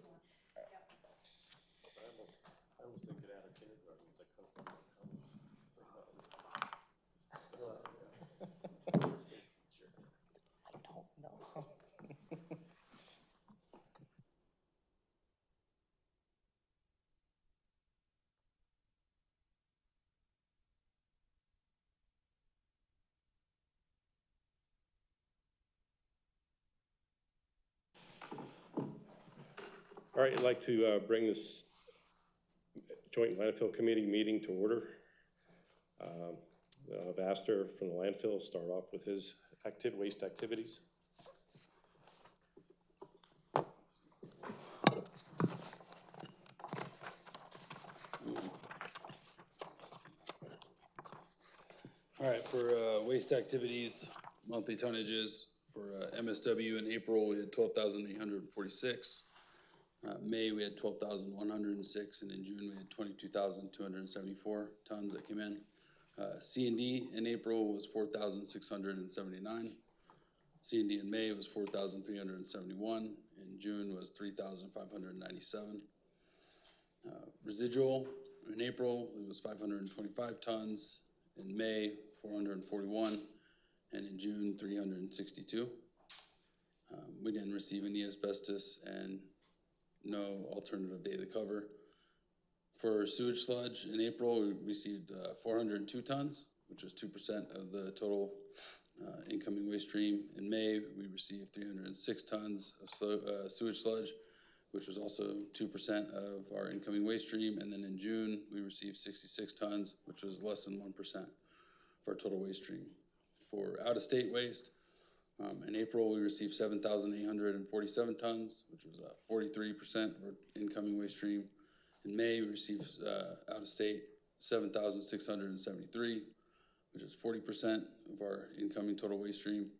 I almost think it out of kindergarten. It's like, I don't know. all right, I'd like to bring this joint landfill committee meeting to order. I've asked her from the landfill to start off with his waste activities. All right, for waste activities, monthly tonnages, for MSW in April, we had 12,846. May, we had 12,106, and in June, we had 22,274 tons that came in. C&D in April was 4,679. C&D in May was 4,371. In June was 3,597. Residual in April, it was 525 tons. In May, 441, and in June, 362. We didn't receive any asbestos and no alternative daily cover. For sewage sludge, in April, we received 402 tons, which is 2% of the total incoming waste stream. In May, we received 306 tons of sewage sludge, which was also 2% of our incoming waste stream. And then in June, we received 66 tons, which was less than 1% of our total waste stream. For out-of-state waste, in April, we received 7,847 tons, which was 43% of our incoming waste stream. In May, we received out-of-state 7,673, which is 40% of our incoming total waste stream.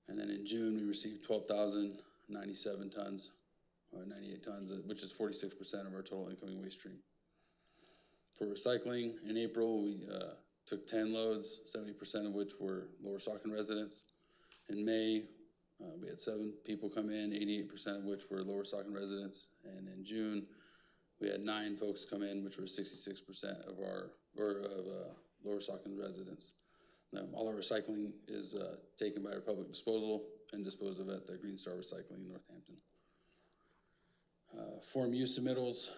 And then in June, we received 12,097 tons, or 98 tons, which is 46% of our total incoming waste stream. For recycling, in April, we took 10 loads, 70% of which were Lower Saucon residents. In May, we had 7 people come in, 88% of which were Lower Saucon residents. And in June, we had 9 folks come in, which were 66% of Lower Saucon residents. All our recycling is taken by Republic Disposal and disposed of at the Green Star Recycling in Northampton. Form U submittals,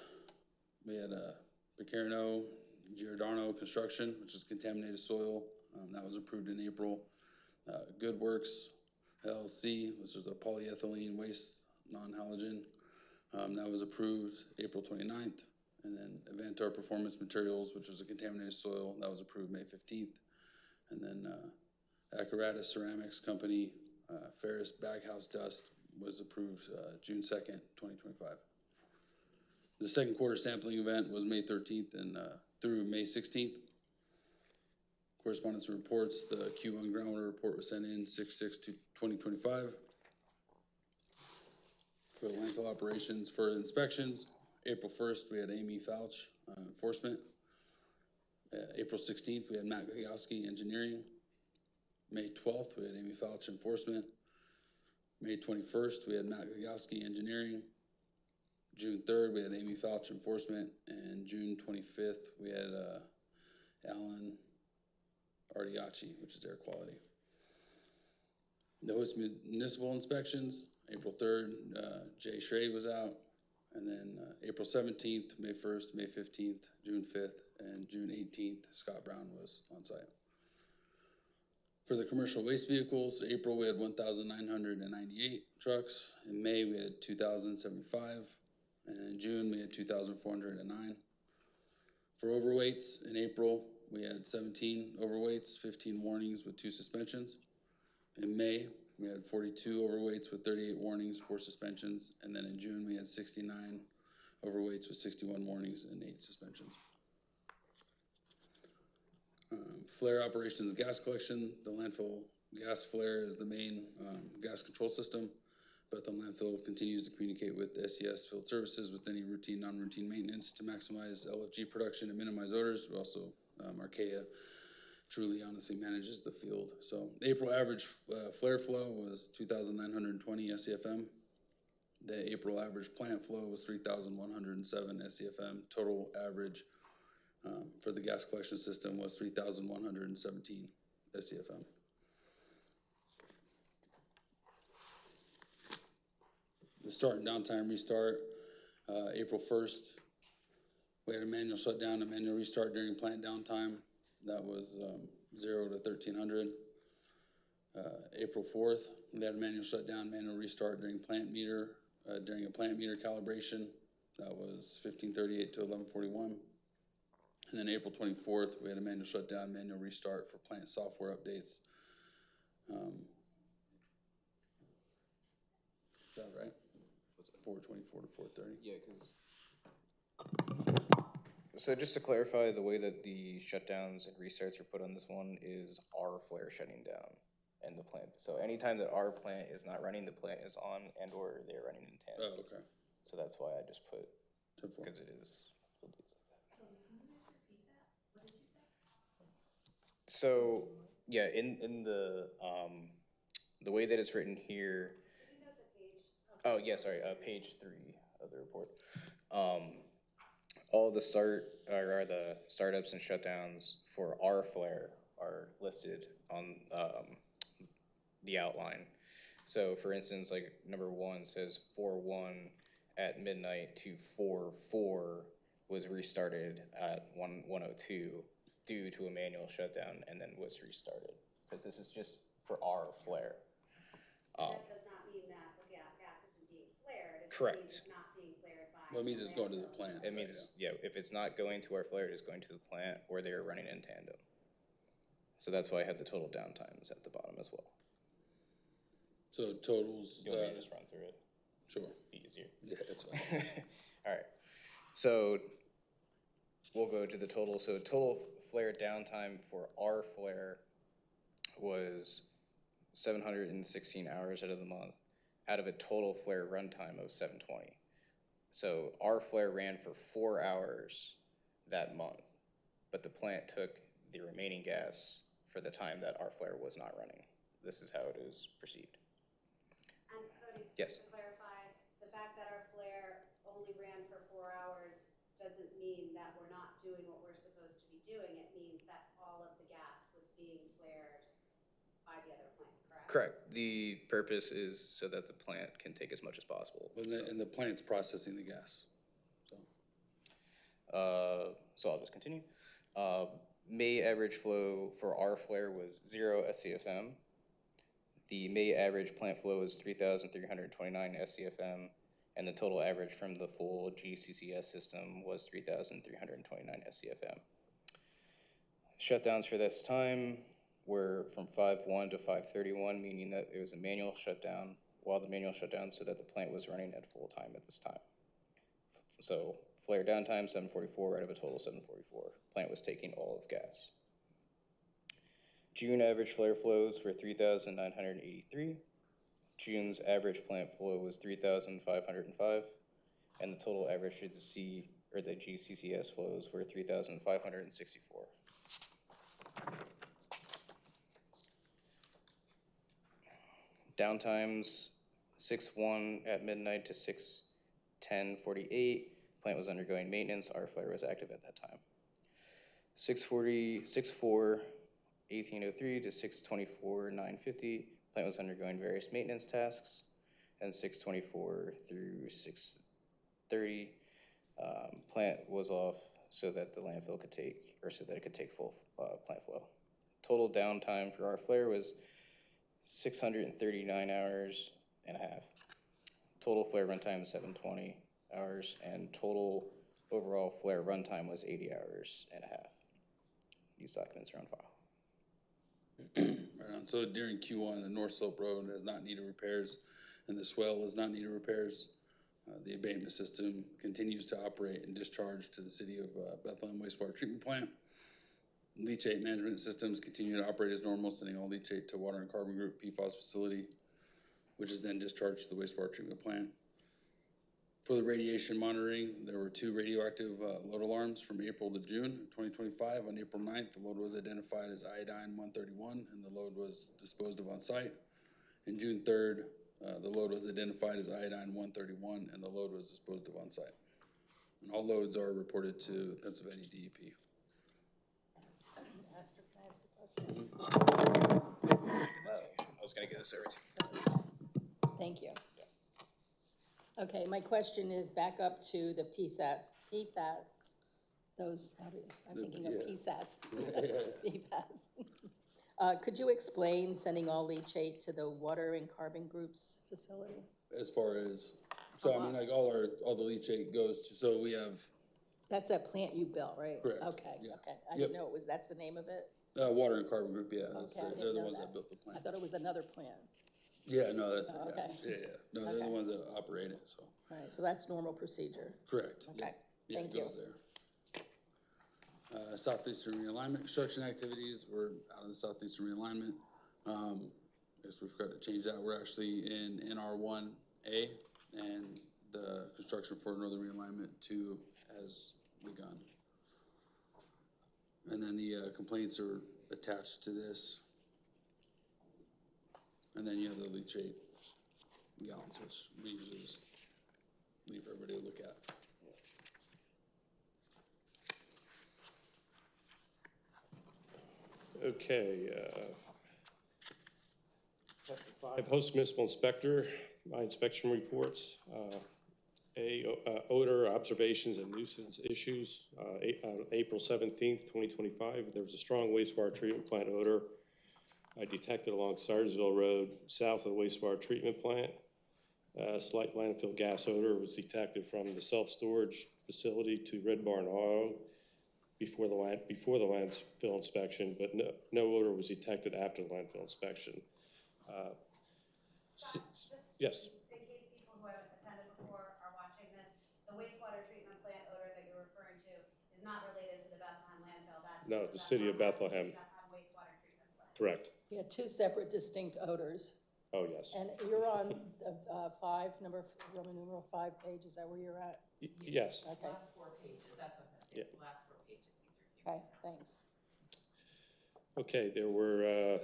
we had Picarino, Giordano Construction, which is contaminated soil. That was approved in April. Good Works LLC, which is a polyethylene waste non-halogen. That was approved April 29th. And then Avantar Performance Materials, which was a contaminated soil, that was approved May 15th. And then Acaratus Ceramics Company, Ferris Baghouse Dust was approved June 2nd, 2025. The second quarter sampling event was May 13th and through May 16th. Correspondence reports, the Q1 groundwater report was sent in 6/6/2025. For landfill operations, for inspections, April 1st, we had Amy Fouch, enforcement. April 16th, we had Matt Gagowski, engineering. May 12th, we had Amy Fouch, enforcement. May 21st, we had Matt Gagowski, engineering. June 3rd, we had Amy Fouch, enforcement. And June 25th, we had Alan Ardiachi, which is air quality. The host municipal inspections, April 3rd, Jay Schrade was out. And then April 17th, May 1st, May 15th, June 5th, and June 18th, Scott Brown was on site. For the commercial waste vehicles, April we had 1,998 trucks. In May we had 2,075. And in June we had 2,409. For overweights, in April we had 17 overweights, 15 warnings with 2 suspensions. In May we had 42 overweights with 38 warnings, 4 suspensions. And then in June we had 69 overweights with 61 warnings and 8 suspensions. Flare operations, gas collection. The landfill gas flare is the main gas control system, but the landfill continues to communicate with SES Field Services with any routine, non-routine maintenance to maximize LFG production and minimize odors. We also, Archaea truly honestly manages the field. So April average flare flow was 2,920 SCFM. The April average plant flow was 3,107 SCFM. Total average for the gas collection system was 3,117 SCFM. The start and downtime restart, April 1st, we had a manual shutdown, a manual restart during plant downtime. That was 0 to 1300. April 4th, we had a manual shutdown, manual restart during a plant meter calibration. That was 1538 to 1141. And then April 24th, we had a manual shutdown, manual restart for plant software updates. Is that right? What's it, 424 to 430? Yeah, because. So just to clarify, the way that the shutdowns and restarts are put on this one is our flare shutting down and the plant. So anytime that our plant is not running, the plant is on and or they're running in tandem. Oh, okay. So that's why I just put, 10-4. because it is. So yeah, in the way that it's written here. Oh yeah, sorry. Page 3 of the report. All the the startups and shutdowns for our flare are listed on the outline. So for instance, like number 1 says 4-1 at midnight to 4-4 was restarted at 1:02 due to a manual shutdown and then was restarted. Because this is just for our flare. That does not mean that the gas isn't being flared. It Correct. means it's not being flared by. Well, it means it's going to the plant. It means, yeah, if it's not going to our flare, it is going to the plant or they are running in tandem. So that's why I have the total downtimes at the bottom as well. So totals. You want me to just run through it? Sure. Be easier. Yeah, that's fine. All right. So we'll go to the total. So total flare downtime for our flare was 716 hours out of the month, out of a total flare runtime of 720. So our flare ran for 4 hours that month, but the plant took the remaining gas for the time that our flare was not running. This is how it is perceived. And Cody, yes. To clarify, the fact that our flare only ran for 4 hours doesn't mean that we're not doing what we're supposed to be doing. It means that all of the gas was being flared by the other plant, correct? Correct. The purpose is so that the plant can take as much as possible. And the plant's processing the gas. So I'll just continue. May average flow for our flare was 0 SCFM. The May average plant flow is 3,329 SCFM, and the total average from the full GCCS system was 3,329 SCFM. Shutdowns for this time were from 5:1 to 5:31, meaning that it was a manual shutdown, while the manual shutdown so that the plant was running at full time at this time. So flare downtime 744 out of a total 744. Plant was taking all of gas. June average flare flows were 3,983. June's average plant flow was 3,505, and the total average for the GCCS flows were 3,564. Downtimes 6:1 at midnight to 6:10:48. Plant was undergoing maintenance. Our flare was active at that time. 6:4 18:03 to 6:24 9:50. Plant was undergoing various maintenance tasks, and 6:24 through 6:30. Plant was off so that the landfill could take, or so that it could take full plant flow. Total downtime for our flare was 639 hours and a half. Total flare runtime was 720 hours, and total overall flare runtime was 80 hours and a half. These documents are on file. Right on. So during Q1, the North Slope Road has not needed repairs, and the swell has not needed repairs. The abatement system continues to operate and discharge to the city of Bethlehem wastewater treatment plant. Leachate management systems continue to operate as normal, sending all leachate to Water and Carbon Group PFAS facility, which is then discharged to the wastewater treatment plant. For the radiation monitoring, there were 2 radioactive load alarms from April to June 2025. On April 9th, the load was identified as iodine 131, and the load was disposed of on site. And June 3rd, The load was identified as iodine 131, and the load was disposed of on site. And all loads are reported to Pennsylvania DEP. Esther, can I ask a question? I was gonna get this over to you. Thank you. Okay, my question is back up to the PFAS, those, I'm thinking of PSATs. PFAS. Could you explain sending all leachate to the water and carbon groups facility? As far as, so I mean, like all the leachate goes to, so we have, That's that plant you built, right? Correct, Okay, yeah. okay. I didn't know it was, that's the name of it? water and carbon group, yeah, that's, Okay, I they're didn't the know ones that built the I plant. thought it was another plant. Yeah, no, that's, Oh, yeah, okay. yeah. No, they're the Okay. ones that operate it, so, All right, so that's normal procedure. correct. Okay, Yep. Yeah, thank it you. goes there. Southeastern realignment construction activities, we're out of the southeastern realignment. I guess we forgot to change that. We're actually in NR1A, and the construction for northern realignment 2 has begun. And then the complaints are attached to this. And then you have the leachate gallons, which we usually just leave for everybody to look at. Okay, 5 host municipal inspector, my inspection reports. Odor observations and nuisance issues. April 17th, 2025, there was a strong wastewater treatment plant odor I detected along Sayersville Road, south of the wastewater treatment plant. Slight landfill gas odor was detected from the self-storage facility to Red Barn Auto before the landfill inspection, but no odor was detected after the landfill inspection. Yes. In case people who haven't attended before are watching this, the wastewater treatment plant odor that you're referring to is not related to the Bethlehem landfill. That's No, the city of Bethlehem. Bethlehem wastewater treatment plant. Correct. Yeah, 2 separate distinct odors. Oh, yes. And you're on Roman numeral 5 page, is that where you're at? Yes. Okay, Last 4 pages, that's what I'm saying, the last 4 pages he's okay, reviewing. thanks. Okay, there were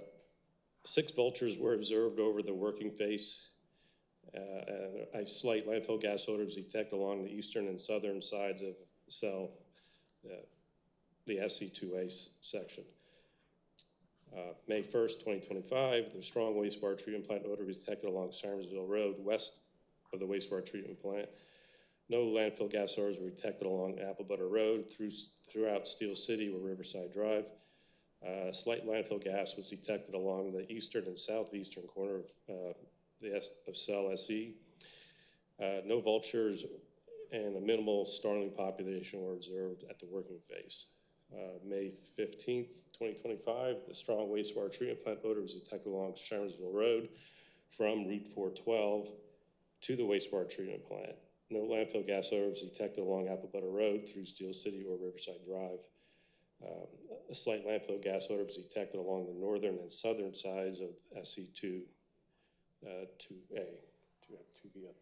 6 vultures were observed over the working face. A slight landfill gas odor was detected along the eastern and southern sides of cell, the SC2A section. May 1st, 2025, the strong wastewater treatment plant odor was detected along Sayersville Road, west of the wastewater treatment plant. No landfill gas odors were detected along Apple Butter Road throughout Steel City or Riverside Drive. Slight landfill gas was detected along the eastern and southeastern corner of cell SE. No vultures and a minimal starling population were observed at the working face. May 15th, 2025, the strong wastewater treatment plant odor was detected along Sayersville Road from Route 412 to the wastewater treatment plant. No landfill gas odor was detected along Apple Butter Road through Steel City or Riverside Drive. A slight landfill gas odor was detected along the northern and southern sides of SC2, 2A, 2B up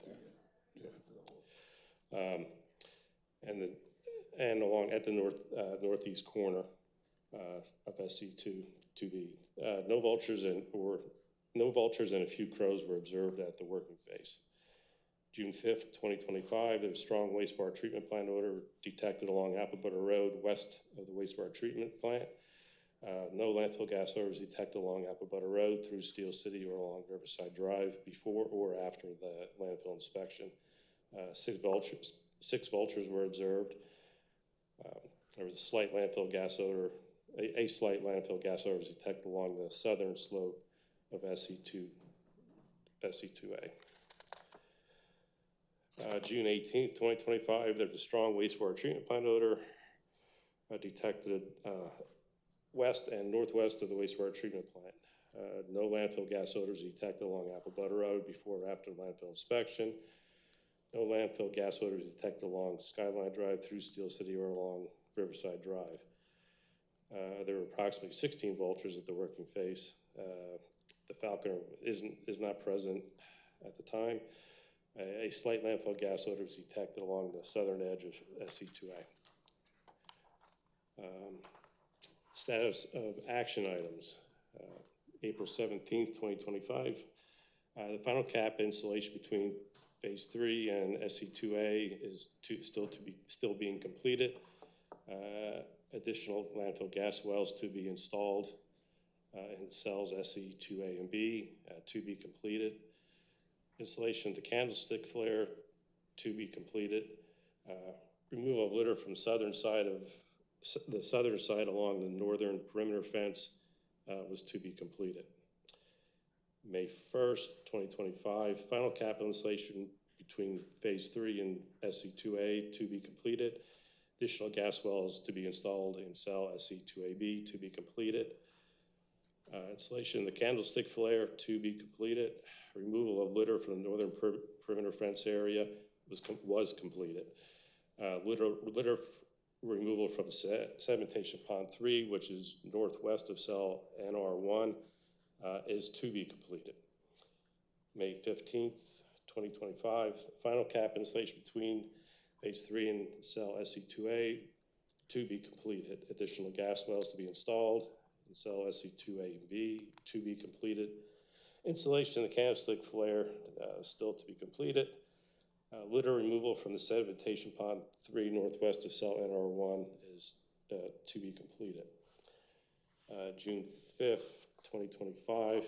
there. And along at the northeast corner of SC2, 2B. No vultures and a few crows were observed at the working face. June 5th, 2025, there was strong wastewater treatment plant odor detected along Apple Butter Road, west of the wastewater treatment plant. No landfill gas odor was detected along Apple Butter Road through Steel City or along Riverside Drive before or after the landfill inspection. 6 vultures were observed. There was a slight landfill gas odor. A slight landfill gas odor was detected along the southern slope of SC2A. June 18th, 2025, there's a strong wastewater treatment plant odor detected west and northwest of the wastewater treatment plant. No landfill gas odors detected along Apple Butter Road before or after landfill inspection. No landfill gas odors detected along Skyline Drive through Steel City or along Riverside Drive. There were approximately 16 vultures at the working face. The falconer is not present at the time. A slight landfill gas odor was detected along the southern edge of SC2A. Status of action items. April 17th, 2025, The final cap installation between Phase 3 and SC2A is still being completed. Additional landfill gas wells to be installed in cells SC2A and B to be completed. Installation of the candlestick flare to be completed. Removal of litter from the southern side along the northern perimeter fence was to be completed. May 1st, 2025, final capital installation between Phase 3 and SC2A to be completed. Additional gas wells to be installed in cell SC2AB to be completed. Installation of the candlestick flare to be completed. Removal of litter from the northern perimeter fence area was completed. Litter removal from sedimentation pond 3, which is northwest of cell NR1, is to be completed. May 15th, 2025, final cap installation between Phase 3 and cell SC2A to be completed. Additional gas wells to be installed in cell SC2A and B to be completed. Installation of the candlestick flare still to be completed. Litter removal from the sedimentation pond 3 northwest of cell NR1 is to be completed. June 5th, 2025,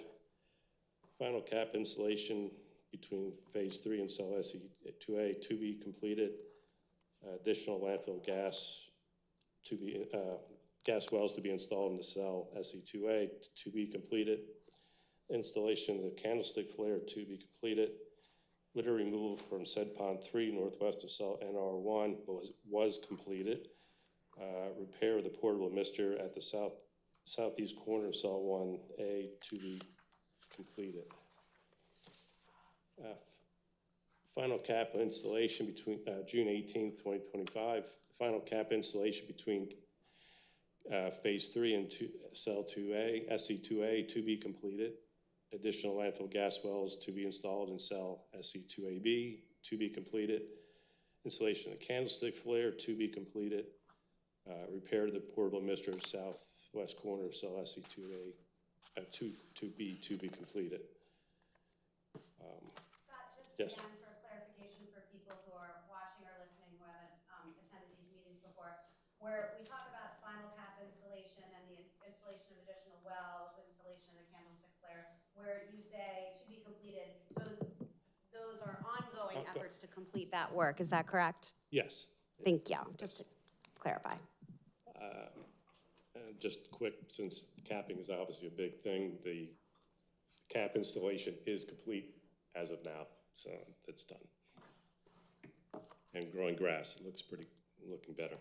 final cap installation between Phase 3 and cell SC2A to be completed. Additional landfill gas wells to be installed in the cell SC2A to be completed. Installation of the candlestick flare to be completed. Litter removal from said pond 3 northwest of cell NR1 was completed. Repair of the portable mister at the southeast corner of cell 1A to be completed. Final cap installation between June 18th, 2025. Final cap installation between Phase 3 and cell 2A, SC2A to be completed. Additional landfill gas wells to be installed in cell SC2AB to be completed. Installation of candlestick flare to be completed. Repair to the portable mister southwest corner of cell SC2A to be completed. Scott, just Yes. again for clarification for people who are watching or listening who haven't attended these meetings before, where we talk about final cap installation and the installation of additional wells, installation of the candlestick flare, where you say to be completed, those are ongoing efforts to complete that work. Is that correct? Yes. Thank you. Just to clarify. Just quick, since capping is obviously a big thing, the cap installation is complete as of now, so it's done. And growing grass, it looks looking better.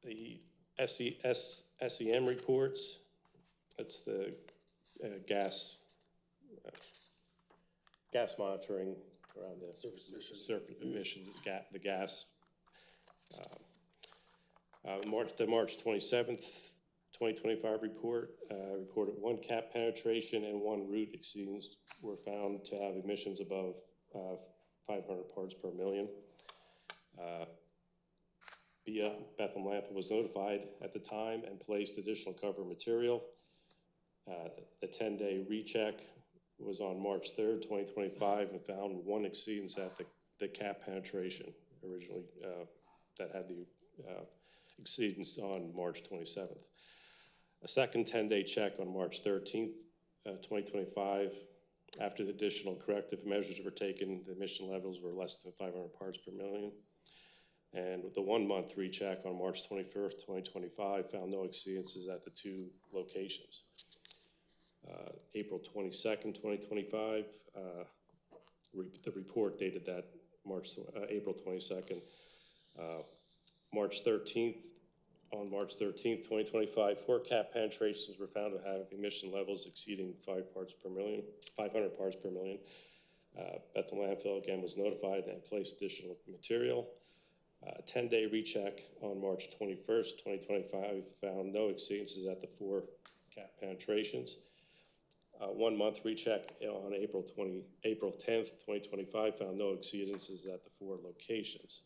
The SEM reports, that's the gas monitoring around the surface emissions. It's the gas. The March 27th, 2025 report reported 1 cap penetration and 1 root exceedance were found to have emissions above 500 parts per million. Bethlehem Landfill was notified at the time and placed additional cover material. The 10-day recheck was on March 3rd, 2025, and found 1 exceedance at the cap penetration originally that had the exceedance on March 27th. A second 10-day check on March 13th, 2025. After the additional corrective measures were taken, the emission levels were less than 500 parts per million. And with the 1-month recheck on March 21st, 2025, found no exceedances at the 2 locations. April 22nd, 2025, the report dated that April 22nd. March 13th, on March 13th, 2025, 4 cap penetrations were found to have emission levels exceeding 500 parts per million. Bethlehem Landfill again was notified and placed additional material. A 10-day recheck on March 21st, 2025 found no exceedances at the 4 cap penetrations. 1-month recheck on April 10th, 2025 found no exceedances at the 4 locations.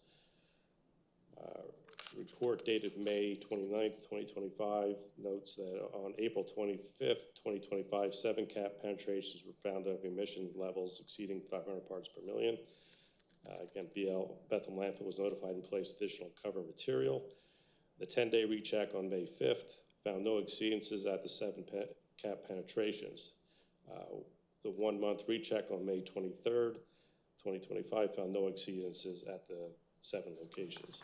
report dated May 29th, 2025 notes that on April 25th, 2025, 7 cap penetrations were found to have emission levels exceeding 500 parts per million. Again, Bethel Landfill was notified and placed additional cover material. The 10-day recheck on May 5th found no exceedances at the 7 cap penetrations. The 1-month recheck on May 23rd, 2025 found no exceedances at the 7 locations.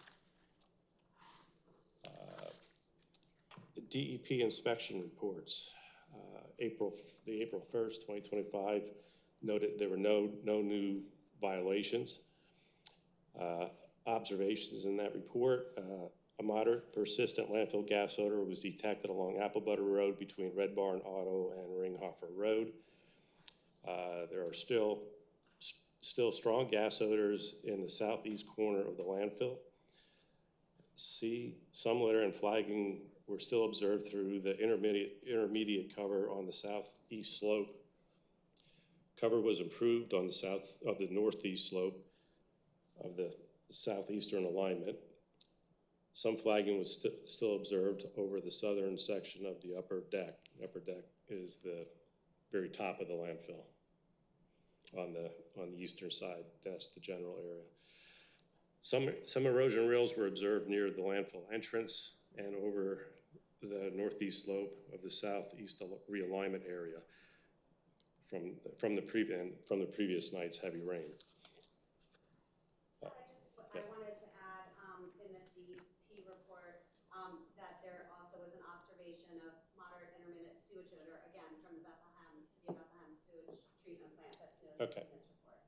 DEP inspection reports. April 1st, 2025 noted there were no new violations. Observations in that report, a moderate persistent landfill gas odor was detected along Apple Butter Road between Red Barn Auto and Ringhofer Road. There are still strong gas odors in the southeast corner of the landfill. C, some litter and flagging were still observed through the intermediate cover on the southeast slope. Cover was improved on the northeast slope of the southeastern alignment. Some flagging was still observed over the southern section of the upper deck. The upper deck is the very top of the landfill on the eastern side. That's the general area. Some erosion rills were observed near the landfill entrance and over the northeast slope of the southeast realignment area from the previous night's heavy rain. I wanted to add in this DEP report that there also was an observation of moderate intermittent sewage odor, again, from the City of Bethlehem sewage treatment plant that's noted in this report.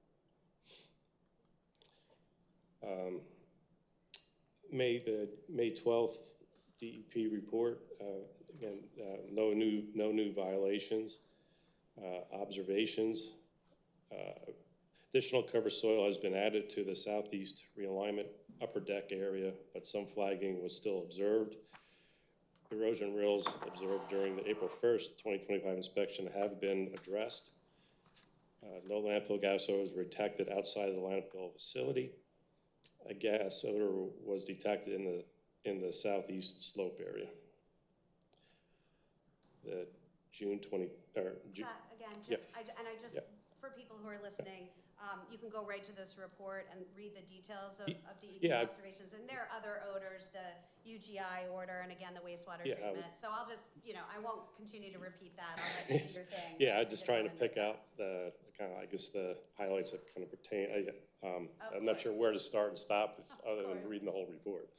May 12th DEP report, again, no new violations. Observations. Additional cover soil has been added to the southeast realignment upper deck area, but some flagging was still observed. Erosion rills observed during the April 1st, 2025 inspection have been addressed. No landfill gas odors were detected outside of the landfill facility. A gas odor was detected in the southeast slope area. The June 20, or Scott, again, for people who are listening, you can go right to this report and read the details of DEP's observations. And there are other odors, the UGI order, and again, the wastewater treatment. So I'll just, I won't continue to repeat that. I'll let you do your thing. Yeah, I'm just trying to pick out the kind of, I guess, the highlights that kind of pertain. I'm not sure where to start and stop other than reading the whole report.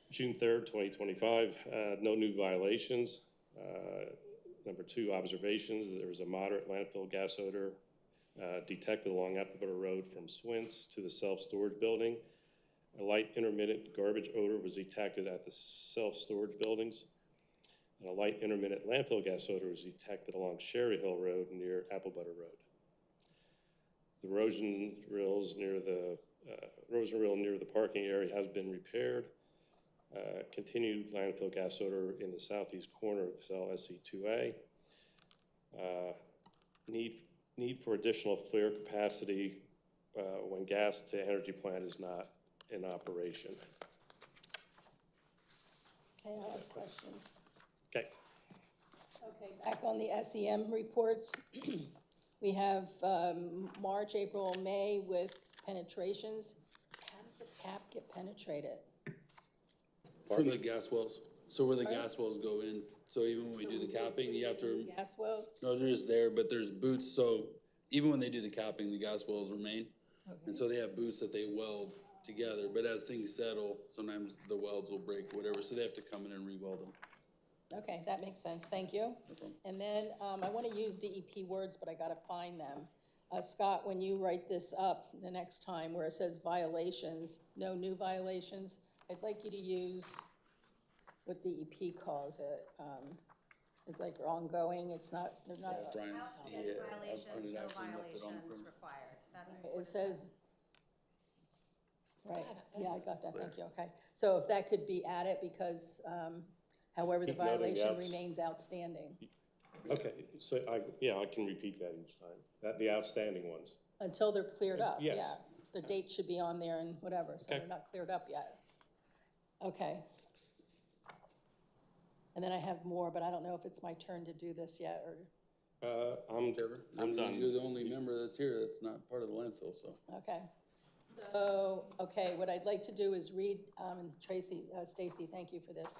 June 3rd, 2025, no new violations. Number 2, observations. There was a moderate landfill gas odor detected along Apple Butter Road from Swints to the self-storage building. A light intermittent garbage odor was detected at the self-storage buildings. And a light intermittent landfill gas odor was detected along Sherry Hill Road near Apple Butter Road. The erosion rill near the parking area has been repaired. Continued landfill gas odor in the southeast corner of cell SC2A. Need for additional flare capacity when gas to energy plant is not in operation. Okay, I have questions. Okay. Okay, back on the SEM reports. We have March, April, May with penetrations. How does the cap get penetrated? From the gas wells. So where the gas wells go in. So even when we do the capping, you have to. Gas wells? No, they're just there, but there's boots. So even when they do the capping, the gas wells remain. Okay. And so they have boots that they weld together. But as things settle, sometimes the welds will break, whatever. So they have to come in and re-weld them. Okay, that makes sense. Thank you. No problem. And then I want to use DEP words, but I got to find them. Scott, when you write this up the next time where it says violations, no new violations, I'd like you to use what DEP calls it. It's like ongoing. It's not. They're not. Outstanding violations, no violations required. That's right, it says. Right. Yeah, I got that. Thank you. Okay. So if that could be added, because however the violation remains outstanding. Okay. So I can repeat that each time. The outstanding ones. Until they're cleared up. Yes. Yeah. the date should be on there and whatever, so Okay. they're not cleared up yet. Okay. And then I have more, but I don't know if it's my turn to do this yet, or, Whichever. I I'm mean, done. You're the only member that's here that's not part of the landfill, so. okay. So, okay, what I'd like to do is read, Tracy, Stacy, thank you for this.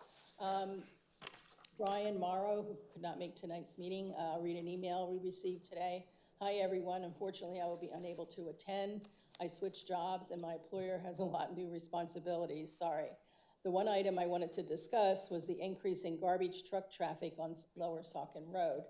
Brian Morrow, who could not make tonight's meeting, read an email we received today. Hi, everyone. Unfortunately, I will be unable to attend. I switched jobs and my employer has a lot of new responsibilities. Sorry. The one item I wanted to discuss was the increase in garbage truck traffic on Lower Saucon Road.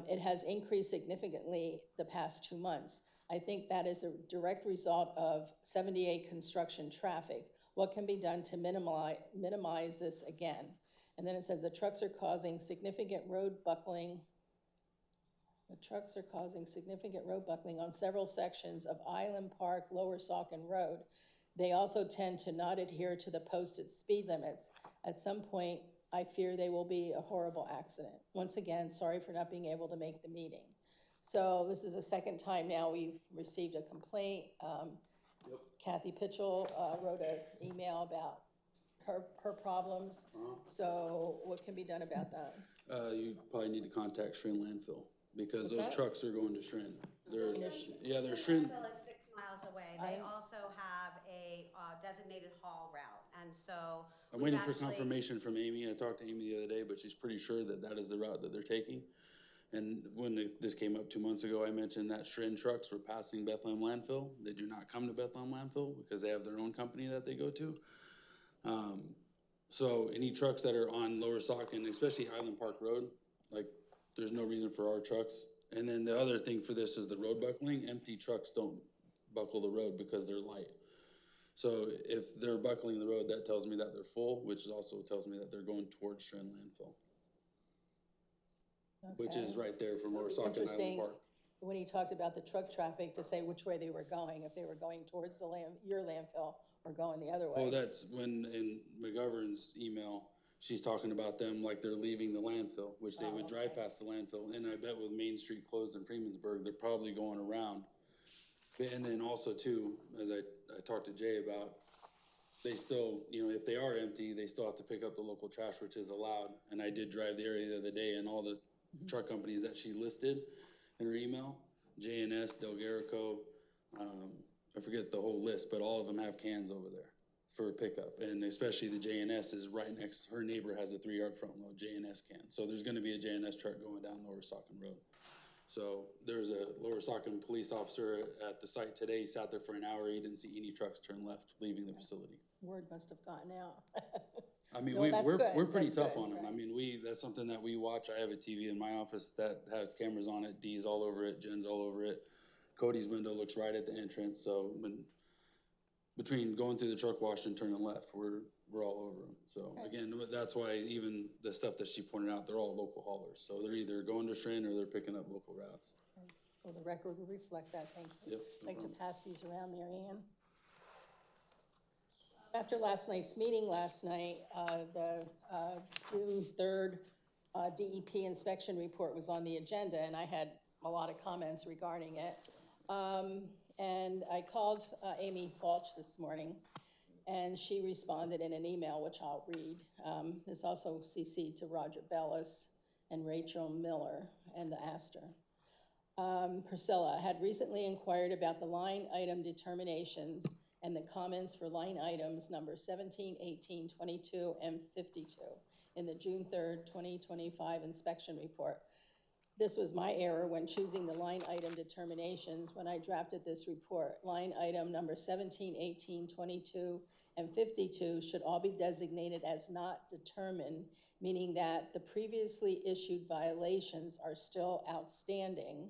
It has increased significantly the past 2 months. I think that is a direct result of 78 construction traffic. What can be done to minimize this again? And then it says the trucks are causing significant road buckling. The trucks are causing significant road buckling on several sections of Island Park, Lower Saucon Road. They also tend to not adhere to the posted speed limits. At some point, I fear they will be a horrible accident. Once again, sorry for not being able to make the meeting. So this is the second time now we've received a complaint. Kathy Pitchell wrote an email about her problems. So what can be done about that? You probably need to contact Shrine Landfill, because What's those that? trucks are going to Shrine. They're, Landfill yeah, they're Shrine. is 6 miles away. They also have a designated haul route, and so. I'm waiting for confirmation from Amy. I talked to Amy the other day, but she's pretty sure that that is the route that they're taking. And when this came up 2 months ago, I mentioned that Shrine trucks were passing Bethlehem Landfill. They do not come to Bethlehem Landfill because they have their own company that they go to. So any trucks that are on Lower Saucon, especially Island Park Road, like, there's no reason for our trucks. And then the other thing for this is the road buckling. Empty trucks don't buckle the road because they're light. So if they're buckling the road, that tells me that they're full, which also tells me that they're going towards Shrine Landfill, which is right there from Lower Saucon Island Interesting, Park. when he talked about the truck traffic, to say which way they were going, if they were going towards the your landfill or going the other way. Oh, that's when in McGovern's email, she's talking about them like they're leaving the landfill, which they would drive past the landfill. And I bet with Main Street closed in Freemansburg, they're probably going around. And then also too, as I talked to Jay about, they still, if they are empty, they still have to pick up the local trash, which is allowed. And I did drive the area the other day, and all the truck companies that she listed in her email, J&S, Del Garrico, I forget the whole list, but all of them have cans over there for pickup. And especially the J&S is right next, her neighbor has a 3-yard front load J&S can. So there's gonna be a J&S truck going down Lower Saucon Road. So there's a Lower Saucon police officer at the site today. He sat there for an hour. He didn't see any trucks turn left leaving the facility. Word must have gotten out. I mean, No, that's good. we're pretty That's tough good, on them. right. I mean, that's something that we watch. I have a TV in my office that has cameras on it. Dee's all over it. Jen's all over it. Cody's window looks right at the entrance. So between going through the truck wash and turning left, we're all over them. So again, that's why even the stuff that she pointed out, they're all local haulers. So they're either going to Shrine or they're picking up local routes. Well, the record will reflect that, thank you. Yep, I'd like to pass these around, Mary Ann. After last night's meeting last night, the June 3rd DEP inspection report was on the agenda, and I had a lot of comments regarding it. And I called Amy Falch this morning, and she responded in an email, which I'll read. This also CC'd to Roger Bellis and Rachel Miller and Astor. Priscilla had recently inquired about the line item determinations and the comments for line items number 17, 18, 22, and 52 in the June 3rd, 2025 inspection report. This was my error when choosing the line item determinations when I drafted this report. Line item number 17, 18, 22, and 52 should all be designated as not determined, meaning that the previously issued violations are still outstanding.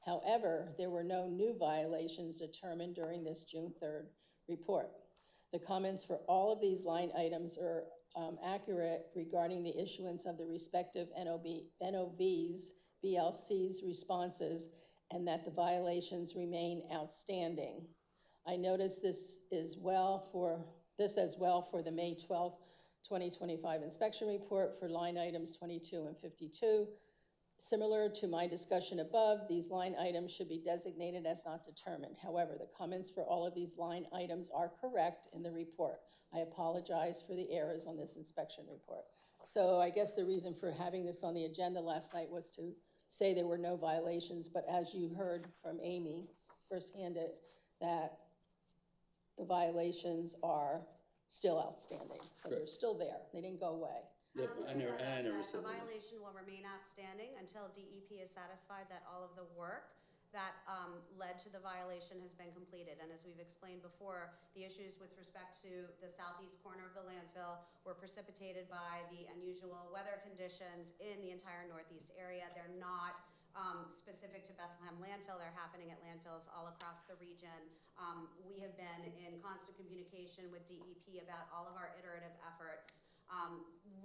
However, there were no new violations determined during this June 3rd report. The comments for all of these line items are accurate regarding the issuance of the respective NOVs, VLC's responses, and that the violations remain outstanding. I noticed this as well for the May 12th, 2025 inspection report for line items 22 and 52. Similar to my discussion above, these line items should be designated as not determined. However, the comments for all of these line items are correct in the report. I apologize for the errors on this inspection report. So I guess the reason for having this on the agenda last night was to say there were no violations, but as you heard from Amy firsthand, that the violations are still outstanding. So they're still there. They didn't go away. Yep, I never said A that. violation will remain outstanding until DEP is satisfied that all of the work that led to the violation has been completed. And as we've explained before, the issues with respect to the southeast corner of the landfill were precipitated by the unusual weather conditions in the entire northeast area. They're not specific to Bethlehem landfill. They're happening at landfills all across the region. We have been in constant communication with DEP about all of our iterative efforts.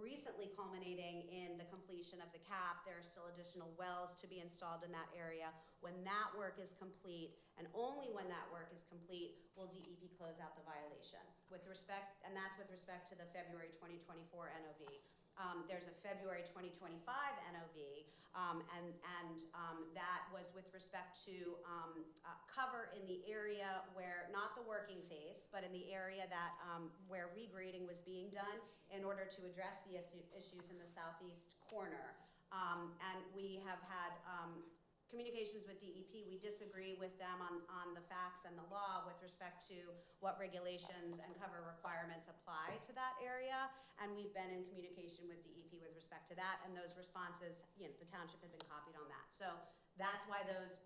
Recently culminating in the completion of the cap. There are still additional wells to be installed in that area. When that work is complete, and only when that work is complete, will DEP close out the violation. With respect, and that's with respect to the February 2024 NOV. There's a February 2025 NOV, and that was with respect to cover in the area where, not the working face, but in the area that where regrading was being done in order to address the issues in the southeast corner. And we have had communications with DEP. We disagree with them on the facts and the law with respect to what regulations and cover requirements apply to that area. And we've been in communication with DEP with respect to that. And those responses, you know, the township had been copied on that. So that's why those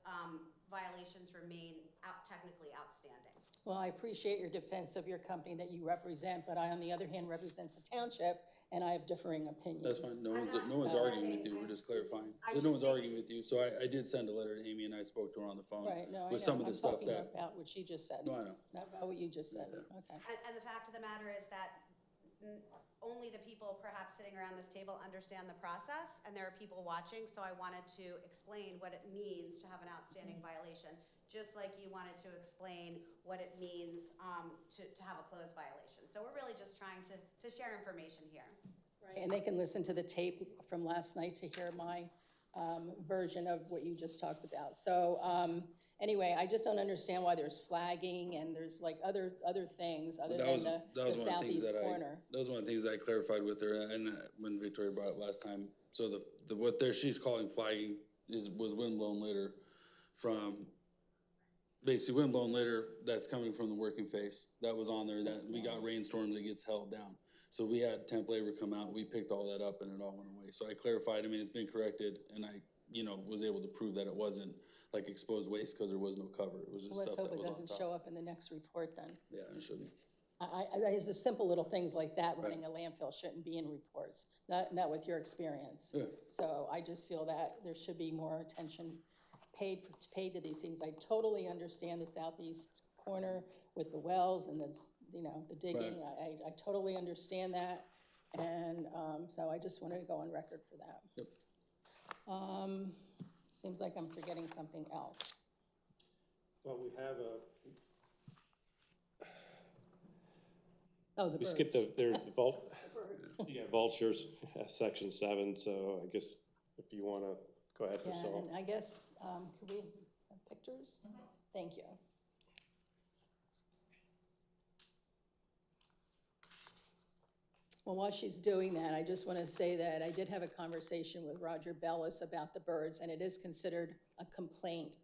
violations remain technically outstanding. Well, I appreciate your defense of your company that you represent, but I, on the other hand, represents the township, and I have differing opinions. That's fine, no one's arguing with you, we're just clarifying. So no one's arguing with you, so I did send a letter to Amy and I spoke to her on the phone. Right, no, I know. With some of the stuff I'm that. talking about what she just said. No, I know. Not about what you just said, Yeah. okay. And the fact of the matter is that only the people perhaps sitting around this table understand the process, and there are people watching, so I wanted to explain what it means to have an outstanding violation, just like you wanted to explain what it means to have a closed violation. So we're really just trying to share information here. Right, and they can listen to the tape from last night to hear my version of what you just talked about. So anyway, I just don't understand why there's flagging and there's like other things other than the southeast corner. That was one of the things that I clarified with her, and when Victoria brought it last time. So what she's calling flagging was windblown litter from, basically windblown litter that's coming from the working face. That was on there, that we got rainstorms, it gets held down. So we had temp labor come out, we picked all that up and it all went away. So I clarified, I mean, it's been corrected, and I, was able to prove that it wasn't like exposed waste because there was no cover. It was just stuff that was on top. Let's hope it doesn't show up in the next report then. Yeah, it shouldn't. It's just simple little things like that, running a landfill shouldn't be in reports, not with your experience. Yeah. So I just feel that there should be more attention paid to these things. I totally understand the southeast corner with the wells and the digging. Right. I totally understand that, and so I just wanted to go on record for that. Yep. Seems like I'm forgetting something else. Well, we have Oh, the we birds. skipped there's the vault. The birds. Yeah, vultures, section 7, so I guess if you want to go ahead, Yeah, Priscilla. and I guess, could we have pictures? Thank you. Well, while she's doing that, I just want to say that I did have a conversation with Roger Bellis about the birds, and it is considered a complaint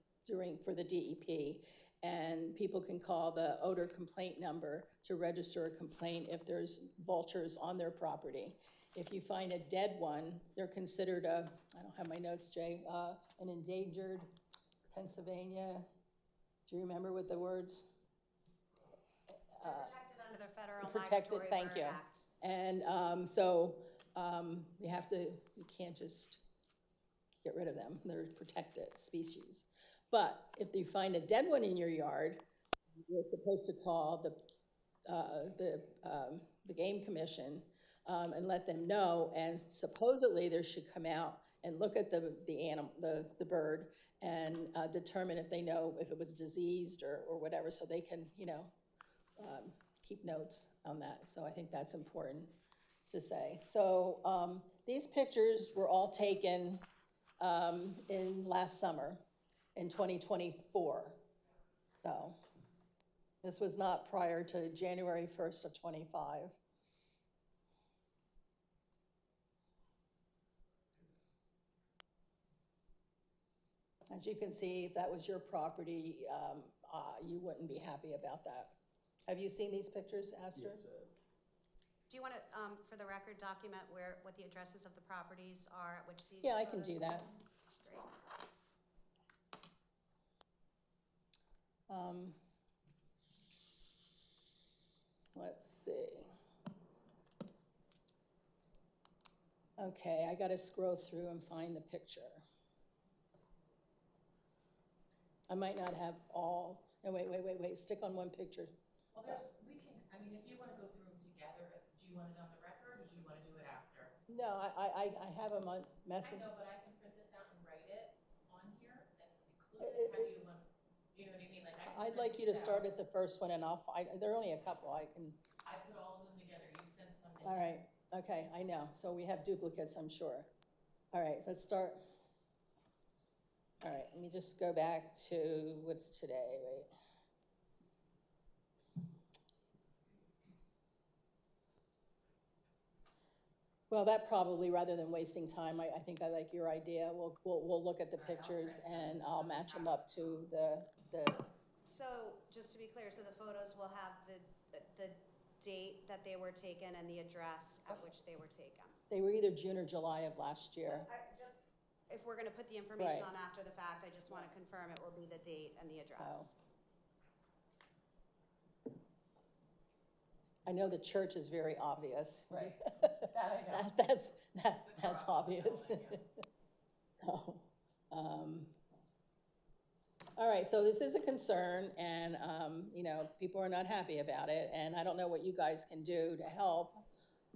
for the DEP. And people can call the odor complaint number to register a complaint if there's vultures on their property. If you find a dead one, they're considered I don't have my notes, Jay, an endangered Pennsylvania. Do you remember what the words? They're protected under the Federal Protected, Migratory thank Bird you. Act. And you can't just get rid of them. They're protected species. But if you find a dead one in your yard, you're supposed to call the game commission and let them know. And supposedly they should come out and look at the bird and determine if they know if it was diseased or whatever, so they can keep notes on that. So I think that's important to say. So these pictures were all taken in last summer, in 2024. So this was not prior to January 1st of '25. As you can see, if that was your property, you wouldn't be happy about that. Have you seen these pictures, Astor? Do you want to, for the record, document what the addresses of the properties are at which these? Yeah, I can photos do were that. taken? Great. Let's see. Okay, I gotta scroll through and find the picture. I might not have all, no, wait, stick on one picture. Well, we can, I mean, if you wanna go through them together, do you want it on the record, or do you wanna do it after? No, I have them on I message. know, but I can print this out and write it on here and include it, how do you want, you know what I mean, like I can I'd print like you to these start out. at the first one and there are only a couple I can, I put all of them together, you sent some to all him. right, okay, I know, so we have duplicates, I'm sure. All right, let's start. All right, let me just go back to, what's today, wait. Well, that probably, rather than wasting time, I think I like your idea. We'll look at the pictures and I'll match them up to the, So, just to be clear, so the photos will have the date that they were taken and the address at which they were taken? they were either June or July of last year. If we're gonna put the information Right. on after the fact, I just wanna confirm it will be the date and the address. I know the church is very obvious. Right. That I know. That's obvious. So, all right, so this is a concern and, you know, people are not happy about it. And I don't know what you guys can do to help.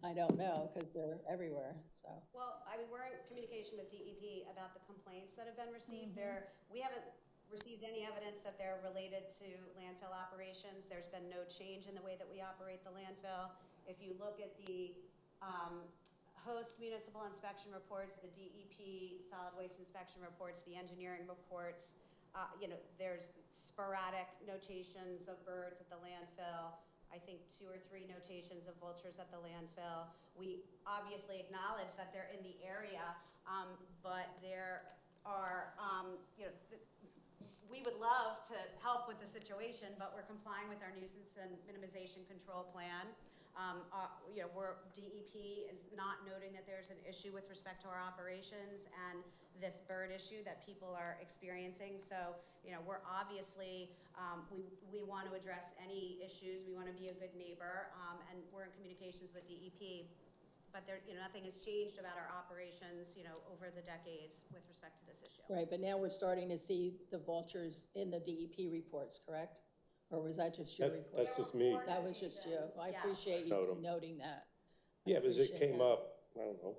I don't know, because they're everywhere, so. Well, I mean, we're in communication with DEP about the complaints that have been received. We haven't received any evidence that they're related to landfill operations. There's been no change in the way that we operate the landfill. If you look at the host municipal inspection reports, the DEP solid waste inspection reports, the engineering reports, you know, there's sporadic notations of birds at the landfill. I think 2 or 3 notations of vultures at the landfill. We obviously acknowledge that they're in the area, but there are, you know, we would love to help with the situation, but we're complying with our nuisance and minimization control plan. You know, DEP is not noting that there's an issue with respect to our operations and this bird issue that people are experiencing. So, you know, we're obviously, we want to address any issues. We want to be a good neighbor, and we're in communications with DEP. But there, you know, nothing has changed about our operations, you know, over the decades with respect to this issue. Right, but now we're starting to see the vultures in the DEP reports, correct? Or was that just your report? That's just me. That was just you. I Yes. appreciate you noting that. Yeah, because it appreciate came that. up, I don't know,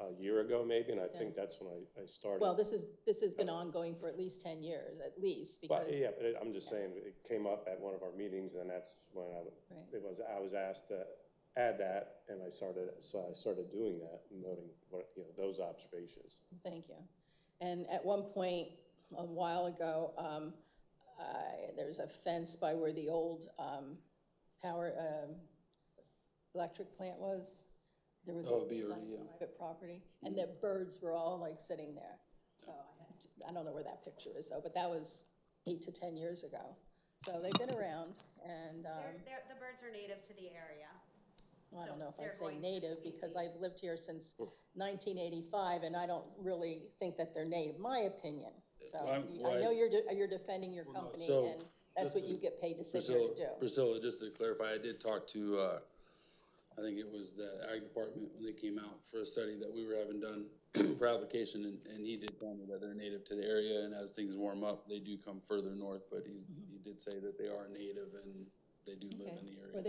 a year ago maybe, and I think that's when I started. Well, this has been ongoing for at least 10 years, at least, But, because. yeah, but I'm just saying, it came up at one of our meetings, and that's when Right. I was asked to add that, and I started doing that, and noting what, you know, those observations. Thank you. And at one point, a while ago, there's a fence by where the old electric plant was. There was Oh, it's Beaver, on yeah. private property, and the birds were all like sitting there. So I don't know where that picture is, though, but that was 8 to 10 years ago. So they've been around, and The birds are native to the area. well, I don't So know if they're I'd say going to native, be because seen. I've lived here since 1985, and I don't really think that they're native, my opinion. So I know you're defending your company, so and that's what you get paid to sit here to do. Priscilla, just to clarify, I did talk to, I think it was the ag department when they came out for a study that we were having done for application, and he did tell me that they're native to the area, and as things warm up, they do come further north, but he did say that they are native and they do live in the area. Well,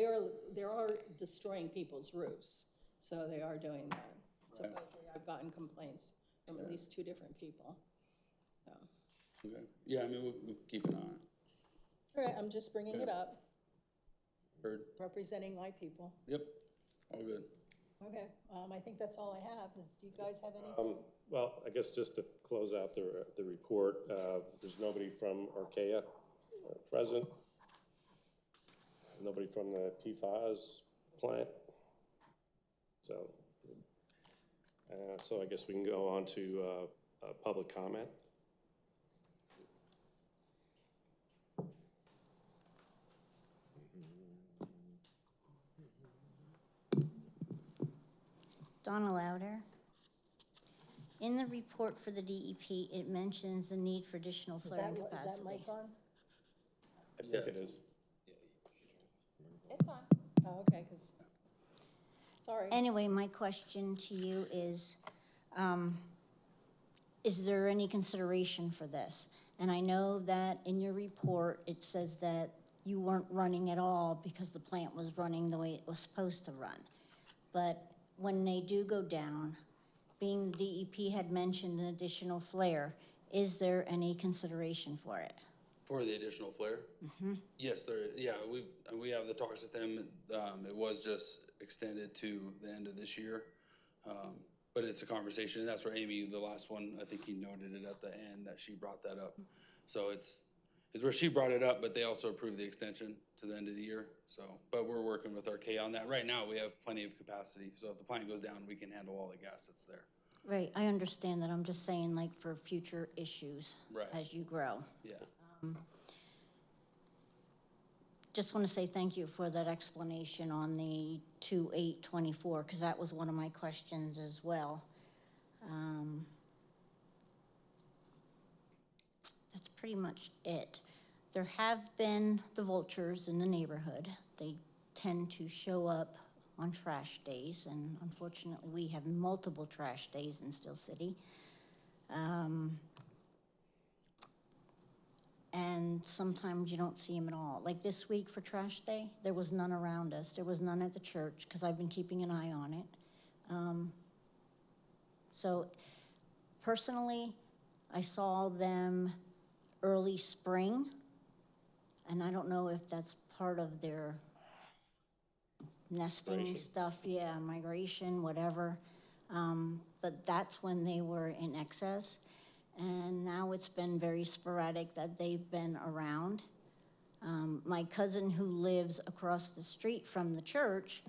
they are destroying people's roofs, so they are doing that. Supposedly, I've gotten complaints from at least 2 different people, so. Okay, yeah, I mean, we'll keep an eye on it. All right, I'm just bringing it up, Heard? representing my people. Yep, all good. Okay, I think that's all I have. Do you guys have anything? Well, I guess just to close out the report, there's nobody from Archaea present. Nobody from the PFAS plant. So I guess we can go on to public comment. Donna Louder. In the report for the DEP, it mentions the need for additional Is flaring that capacity. mic on? I think it is. It's on. Oh, okay, because, sorry. Anyway, my question to you is there any consideration for this? And I know that in your report, it says that you weren't running at all because the plant was running the way it was supposed to run. But when they do go down, being the DEP had mentioned an additional flare, is there any consideration for it? For the additional flare? Yes, there is. Yeah, we have the talks with them. It was just extended to the end of this year. But it's a conversation, and that's where Amy, the last one, I think he noted it at the end that she brought that up. So it's where she brought it up, but they also approved the extension to the end of the year. So, but we're working with Archaea on that. Right now, we have plenty of capacity. So if the plant goes down, we can handle all the gas that's there. Right, I understand that. I'm just saying, like, for future issues Right. as you grow. Yeah. Just want to say thank you for that explanation on the 2824, because that was one of my questions as well. That's pretty much it. There have been the vultures in the neighborhood. They tend to show up on trash days, and unfortunately, we have multiple trash days in Steel City. And sometimes you don't see them at all. Like this week for trash day, there was none around us. There was none at the church because I've been keeping an eye on it. So personally, I saw them early spring, and I don't know if that's part of their nesting Migration. stuff, yeah, migration, whatever. But that's when they were in excess. And now it's been very sporadic that they've been around. My cousin who lives across the street from the church,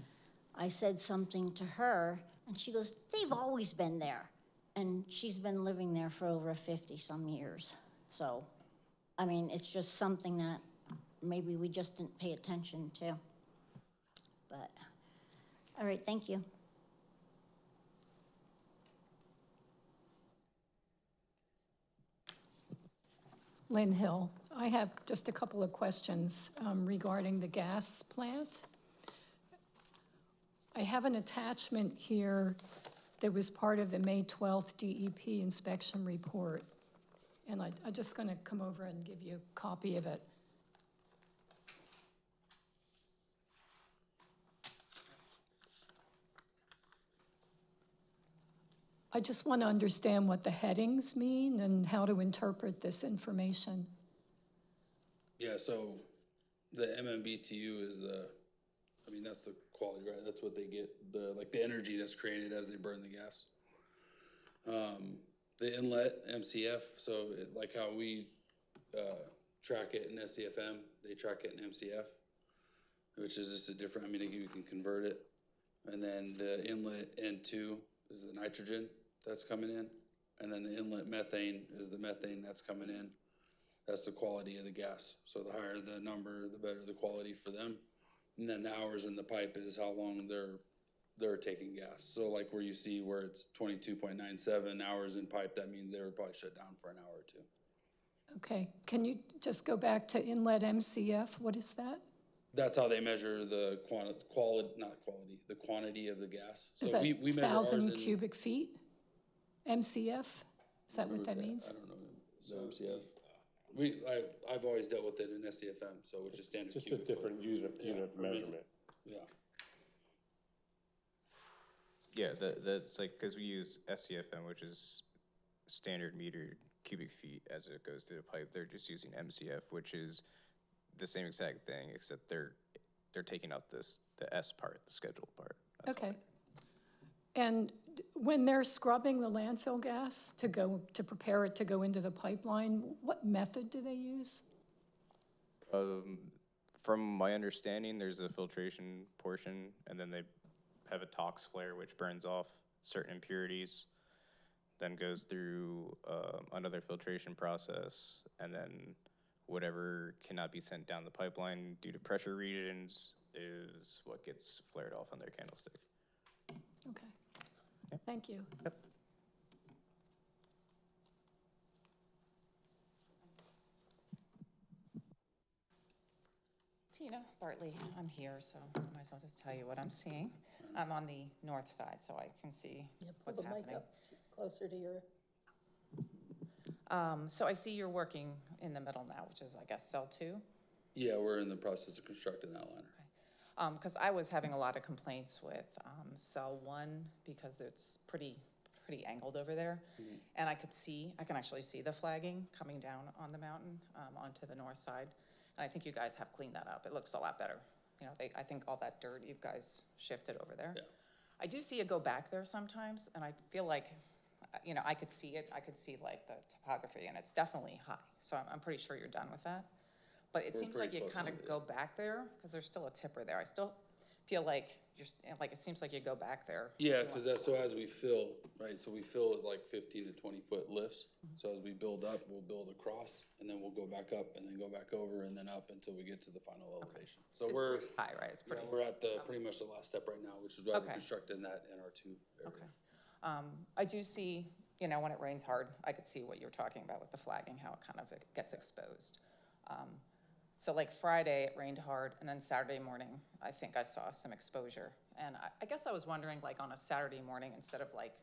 I said something to her, and she goes, "They've always been there." And she's been living there for over 50-some years. So, I mean, it's just something that maybe we just didn't pay attention to. But, all right, thank you. Lynn Hill. I have just a couple of questions regarding the gas plant. I have an attachment here that was part of the May 12th DEP inspection report. And I'm just going to come over and give you a copy of it. I just want to understand what the headings mean and how to interpret this information. Yeah, so the MMBTU is that's the quality, right? That's what they get, the energy that's created as they burn the gas. The inlet MCF, so like how we track it in SCFM, they track it in MCF, which is just a different, you can convert it. And then the inlet N2 is the nitrogen that's coming in. And then the inlet methane is the methane that's coming in. That's the quality of the gas. So the higher the number, the better the quality for them. And then the hours in the pipe is how long they're taking gas. So like where you see where it's 22.97 hours in pipe, that means they were probably shut down for an hour or two. Okay, can you just go back to inlet MCF? What is that? That's how they measure the the quantity of the gas. Is So that we measure ours 1,000 in cubic feet? MCF? Is that what that means? I don't know the MCF. I've always dealt with it in SCFM, so which is standard Just a cubic foot. different unit of measurement. Yeah. Yeah, that's like, because we use SCFM, which is standard metered cubic feet as it goes through the pipe. They're just using MCF, which is the same exact thing, except they're taking out the S part, the scheduled part. That's Okay. And when they're scrubbing the landfill gas to prepare it to go into the pipeline, what method do they use? From my understanding, there's a filtration portion, and then they have a tox flare, which burns off certain impurities, then goes through another filtration process, and then whatever cannot be sent down the pipeline due to pressure regions is what gets flared off on their candlestick. Okay, thank you. Tina Bartley, I'm here, so I might as well just tell you what I'm seeing. I'm on the north side, so I can see Yeah, pull what's the mic happening. up closer to your, So I see you're working in the middle now, which is, I guess, cell 2? Yeah, we're in the process of constructing that liner. Because I was having a lot of complaints with cell 1 because it's pretty angled over there. And I can actually see the flagging coming down on the mountain onto the north side. And I think you guys have cleaned that up. It looks a lot better. You know, I think all that dirt you guys shifted over there. Yeah. I do see it go back there sometimes, and I feel like, you know, I could see it. I could see like the topography, and it's definitely high. So I'm pretty sure you're done with that. But it We're seems like pretty you close kind to of it, go back there because there's still a tipper there. I still feel like it seems like you go back there. Yeah, because so as we fill, right, so we fill at like 15 to 20-foot lifts. So as we build up, we'll build across, and then we'll go back up, and then go back over, and then up until we get to the final elevation. So It's we're, pretty high, right? It's yeah, pretty. we're at the, pretty much the last step right now, which is why we're Okay. constructing that NR2 area. Okay. I do see, you know, when it rains hard, I could see what you're talking about with the flagging, how it kind of gets exposed. So like Friday, it rained hard, and then Saturday morning, I think I saw some exposure. And I guess I was wondering, like on a Saturday morning, instead of like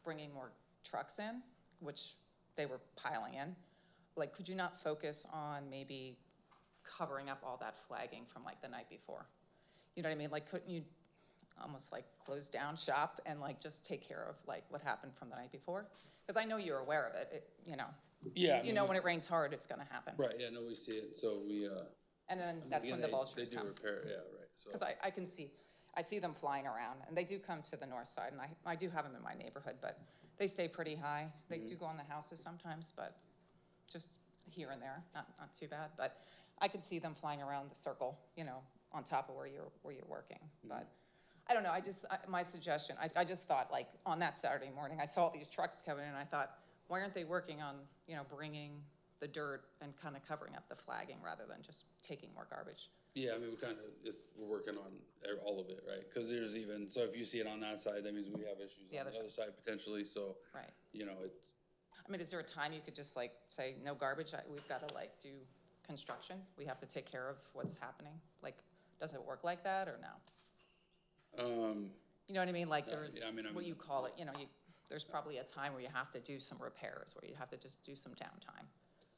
bringing more trucks in, which they were piling in, like could you not focus on maybe covering up all that flagging from like the night before? You know what I mean? Like couldn't you almost like close down shop and like just take care of like what happened from the night before? Because I know you're aware of it, you know. Yeah. I You mean, know when it rains hard, it's gonna happen. Right, yeah, no, we see it, so we, And then that's again, when the they vultures do come. repair, yeah, right, so. Because I see them flying around, and they do come to the north side, and I do have them in my neighborhood, but they stay pretty high. They do go on the houses sometimes, but just here and there, not too bad. But I could see them flying around the circle, you know, on top of where you're working. But I don't know, my suggestion, I just thought like on that Saturday morning, I saw all these trucks coming in, and I thought, why aren't they working on, you know, bringing the dirt and kind of covering up the flagging rather than just taking more garbage? Yeah, I mean, we're working on all of it, right? Because there's even, so if you see it on that side, that means we have issues on the other side potentially, so. Right. You know, it's. I mean, is there a time you could just like say, no garbage, we've got to like do construction? We have to take care of what's happening? Like, does it work like that or no? You know what I mean? Like there's, yeah, I mean, what you call it, you know, there's probably a time where you have to do some repairs, where you have to just do some downtime.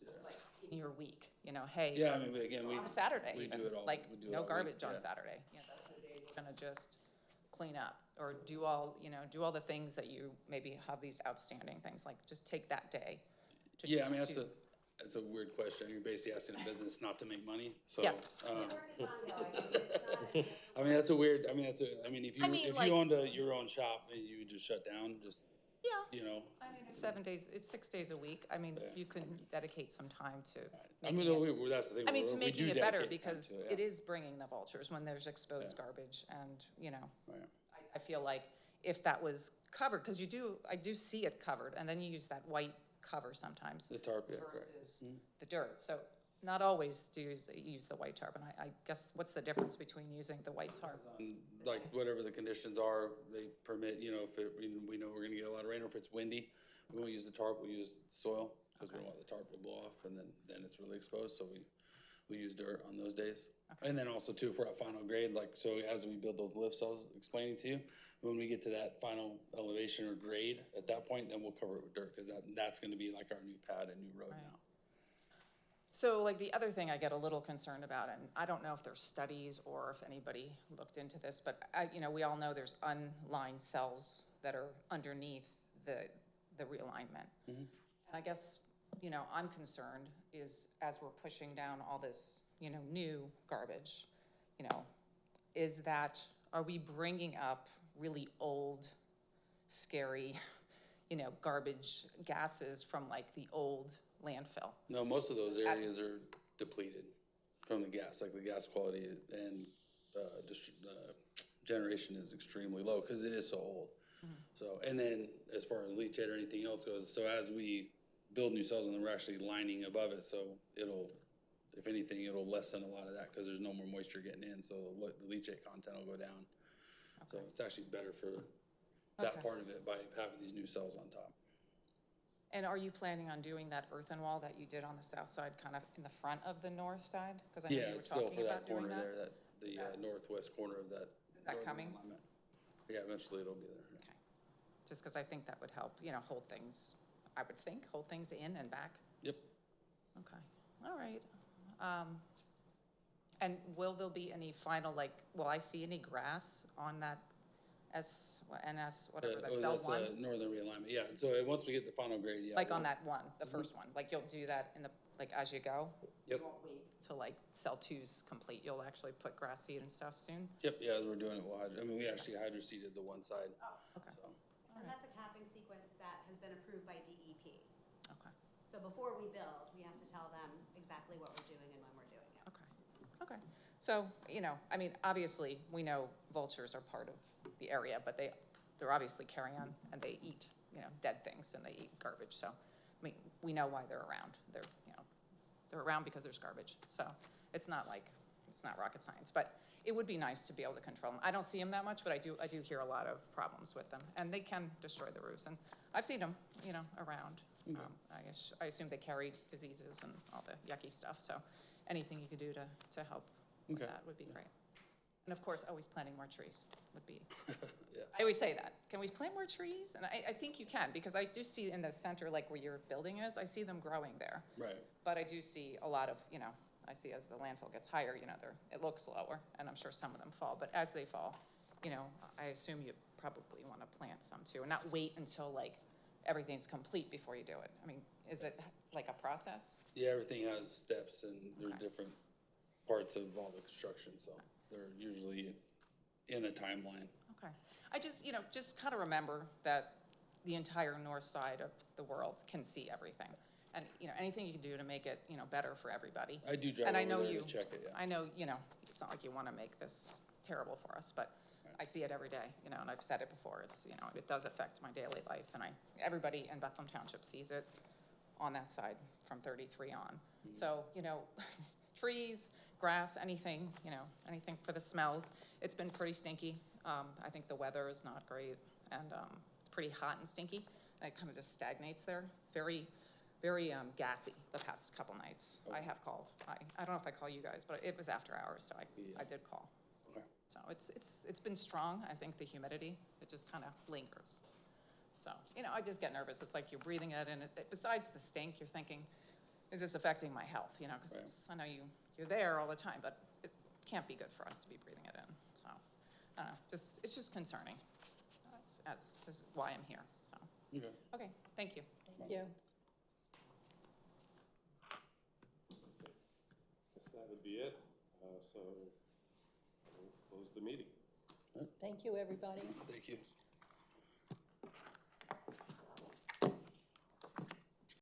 Like in your week, you know, hey. Yeah, I mean, again, on a Saturday we even, do it all. like we do it no all week, garbage on yeah. Saturday. You know, that's the day we're gonna just clean up or do all the things that you maybe have these outstanding things, like just take that day to Yeah, I just mean, do. that's a weird question. You're basically asking a business not to make money, so. Yes. I mean, if you, I mean, if like- you owned your own shop and you would just shut down, just, Yeah. you know. I mean, it's 6 days a week. I mean, you can dedicate some time to I making mean, it. that's the thing. I mean, to we making do it better dedicate time because to it is bringing the vultures when there's exposed garbage and, you know. Right. I feel like if that was covered, because I do see it covered, and then you use that white cover sometimes. The tarp, yeah, correct. Versus the dirt. So not always do you use the white tarp, and I guess what's the difference between using the white tarp? Like whatever the conditions are, they permit, you know, if we know we're gonna get a lot of rain, or if it's windy, we won't use the tarp, we'll use soil, because we don't want the tarp to blow off, and then it's really exposed, so we use dirt on those days. Okay. And then also too, if we're at final grade, like, so as we build those lifts I was explaining to you, when we get to that final elevation or grade, at that point, then we'll cover it with dirt, because that's gonna be like our new pad and new road now. So like the other thing I get a little concerned about, and I don't know if there's studies or if anybody looked into this, but we all know there's unlined cells that are underneath the realignment. And I guess, I'm concerned is as we're pushing down all this, new garbage, are we bringing up really old scary, garbage gases from like the old landfill. No, most of those areas are depleted from the gas, like the gas quality and generation is extremely low because it is so old. So, and then as far as leachate or anything else goes, so as we build new cells and then we're actually lining above it, so it'll, if anything, it'll lessen a lot of that because there's no more moisture getting in, so the leachate content will go down. So it's actually better for that part of it by having these new cells on top. And are you planning on doing that earthen wall that you did on the south side, kind of in the front of the north side? Because I know Yeah, you were it's still talking for that about doing corner that. there, the northwest corner of that. Is that northern coming? alignment. Yeah, eventually it'll be there. Okay. Just because I think that would help, hold things, I would think, hold things in and back. Yep. Okay, all right. And will there be any final, will I see any grass on that NS, whatever, that cell That's one? northern realignment, yeah, so once we get the final grade, yeah. Like on that one, the first one, like you'll do that as you go? Yep. You won't wait till cell two's complete, you'll actually put grass seed and stuff soon? Yep, yeah, as we're doing it, we actually hydro-seeded the one side, Okay, so. And that's a capping sequence that has been approved by DEP. okay, So before we build, we have to tell them exactly what we're doing and when we're doing it. okay. So, obviously, we know vultures are part of the area, but they're obviously carrion and they eat, dead things and they eat garbage. So, we know why they're around. They're around because there's garbage. So it's not rocket science, but it would be nice to be able to control them. I don't see them that much, but I do hear a lot of problems with them, and they can destroy the roofs. And I've seen them, around. I assume they carry diseases and all the yucky stuff. So anything you could do to help with that would be great. And of course, always planting more trees would be. Yeah. I always say that. Can we plant more trees? And I think you can, because I do see in the center, like where your building is, I see them growing there. Right. But I do see a lot of, I see as the landfill gets higher, it looks lower, and I'm sure some of them fall. But as they fall, I assume you probably want to plant some too, and not wait until everything's complete before you do it. Is it like a process? Yeah, everything has steps and there's different parts of all the construction, so they're usually in a timeline. Okay. I just, just kind of remember that the entire north side of the world can see everything. And, anything you can do to make it, better for everybody. I do drive over there to check it, yeah. I know, it's not like you want to make this terrible for us, but I see it every day, and I've said it before. It's, it does affect my daily life, and everybody in Bethlehem Township sees it on that side from 33 on. So, trees, grass, anything, anything for the smells. It's been pretty stinky. I think the weather is not great, and it's pretty hot and stinky, and it kind of just stagnates there. It's very, very gassy the past couple nights. I have called. I don't know if I call you guys, but it was after hours, so I did call. Okay. So it's been strong. I think the humidity, it just kind of lingers. So, I just get nervous. It's like you're breathing it in. Besides the stink, you're thinking, is this affecting my health? Because I know you're there all the time, but it can't be good for us to be breathing it in. So, I don't know. It's just concerning. This is why I'm here. So, okay. Thank you. Thank you. Guess that would be it. So we'll close the meeting. Thank you, everybody. Thank you.